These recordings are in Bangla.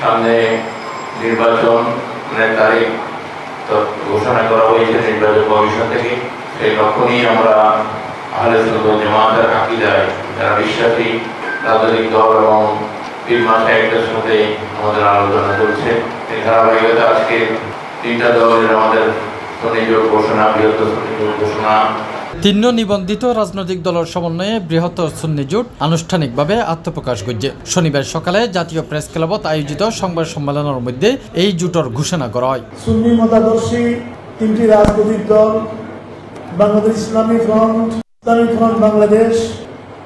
সামনে নির্বাচনের তারিখ ঘোষণা করা হয়েছে নির্বাচন কমিশন থেকে। সেই লক্ষ্য নিয়ে আমরা আহলে সুন্নাত ওয়াল জামাতের আকীদায় যারা বিশ্বাসী রাজনৈতিক দল এবং পীর মাশায়েখদের সাথে আমাদের আলোচনা চলছে। এই ধারাবাহিকতা আজকে 3টা দলের আমাদের সুন্নি জোট ঘোষণা, বৃহত্তর সুন্নি জোট ঘোষণা। 3 নিবন্ধিত রাজনৈতিক দলের সমন্বয়ে বৃহত্তর সুন্নি জোট আনুষ্ঠানিকভাবে আত্মপ্রকাশ করছে। শনিবার সকালে জাতীয় প্রেস ক্লাবত আয়োজিত সংবাদ সম্মেলনের মধ্যে এই জোটের ঘোষণা করা হয়। সুন্নি মতাদর্শী 3টি রাজনৈতিক দল বাংলাদেশ ইসলামী ফ্রন্ট, ইসলামিক ফ্রন্ট বাংলাদেশ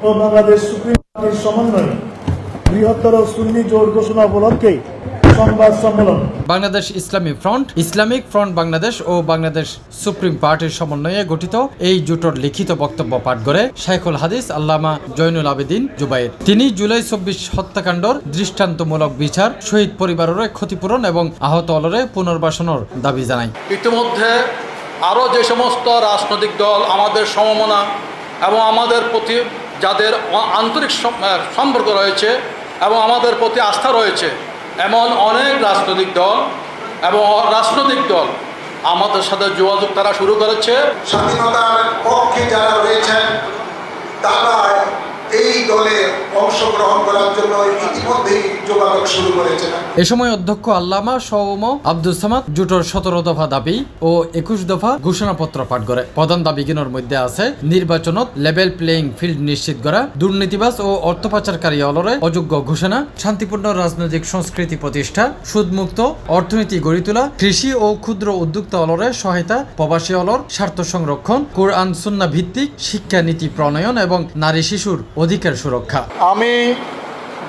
ও বাংলাদেশ সুপ্রিম পার্টির সমন্বয়ে বৃহত্তর সুন্নি জোট ঘোষণা উপলক্ষে সংবাদ সম্মেলন। বাংলাদেশ ইসলামী ফ্রন্ট, ইসলামিক ফ্রন্ট বাংলাদেশ ও বাংলাদেশ সুপ্রিম পার্টির সমন্বয়ে গঠিত এই জোটের লিখিত বক্তব্য পাঠ করে শাইখুল হাদিস আল্লামা জয়নুল আবেদিন জুবাইর। তিনি জুলাই 24 হত্যাকাণ্ডর দৃষ্টান্তমূলক বিচার, শহীদ পরিবারের ক্ষতিপূরণ এবং আহত অলরে পুনর্বাসনের দাবি জানায়। ইতিমধ্যে আরও যে সমস্ত রাজনৈতিক দল আমাদের সমমনা এবং আমাদের প্রতি যাদের আন্তরিক সম্পর্ক রয়েছে এবং আমাদের প্রতি আস্থা রয়েছে এমন অনেক রাজনৈতিক দল আমাদের সাথে যোগাযোগ তারা শুরু করেছে। স্বাধীনতার পক্ষে যারা রয়েছেন তারা এই দলে অংশগ্রহণ করার জন্য ইতিমধ্যেই যোগাযোগ শুরু করেছেন। এ সময় অধ্যক্ষ আল্লামা সৌম আব্দুল সামাদ জোটের 17 দফা দাবি ও 21 দফা ঘোষণাপত্র পাঠ করে। প্রধান দাবিগুলোর মধ্যে আছে নির্বাচনত লেভেল প্লেইং ফিল্ড নিশ্চিত করা, দুর্নীতিবাজ ও অর্থ পাচারকারী অলরে অযোগ্য ঘোষণা, শান্তিপূর্ণ রাজনৈতিক সংস্কৃতি প্রতিষ্ঠা, সুদমুক্ত অর্থনীতি গড়ে তোলা, কৃষি ও ক্ষুদ্র উদ্যোক্তা অলরে সহায়তা, প্রবাসী অলর স্বার্থ সংরক্ষণ, কোরআন সুন্নাহ ভিত্তিক শিক্ষা নীতি প্রণয়ন এবং নারী শিশুর অধিকার সুরক্ষা। আমি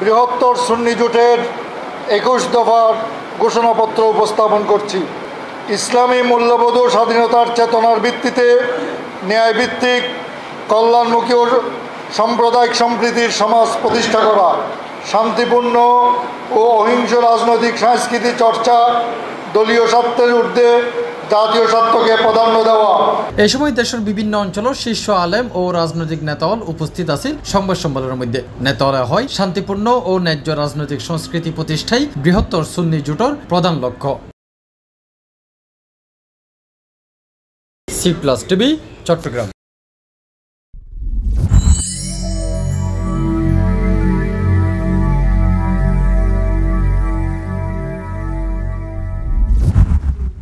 বৃহত্তর সুন্নি জোটের 21 দফার ঘোষণাপত্র উপস্থাপন করছি। ইসলামী মূল্যবোধ ও স্বাধীনতার চেতনার ভিত্তিতে ন্যায়ভিত্তিক কল্যাণমুখী ও সাম্প্রদায়িক সম্প্রীতির সমাজ প্রতিষ্ঠা করা, শান্তিপূর্ণ ও অহিংস রাজনৈতিক সংস্কৃতি চর্চা, দলীয় স্বার্থের ঊর্ধ্বে জাতীয় স্বার্থকে প্রাধান্য দেওয়া। এই সময় দেশের বিভিন্ন অঞ্চলের শীর্ষ আলেম ও রাজনৈতিক নেতাল উপস্থিত আছেন। সংবাদ সম্মেলনের মধ্যে নেতারা হয় শান্তিপূর্ণ ও ন্যায্য রাজনৈতিক সংস্কৃতি প্রতিষ্ঠাই বৃহত্তর সুন্নি জোটের প্রধান লক্ষ্য। C+ TV, Chittagong.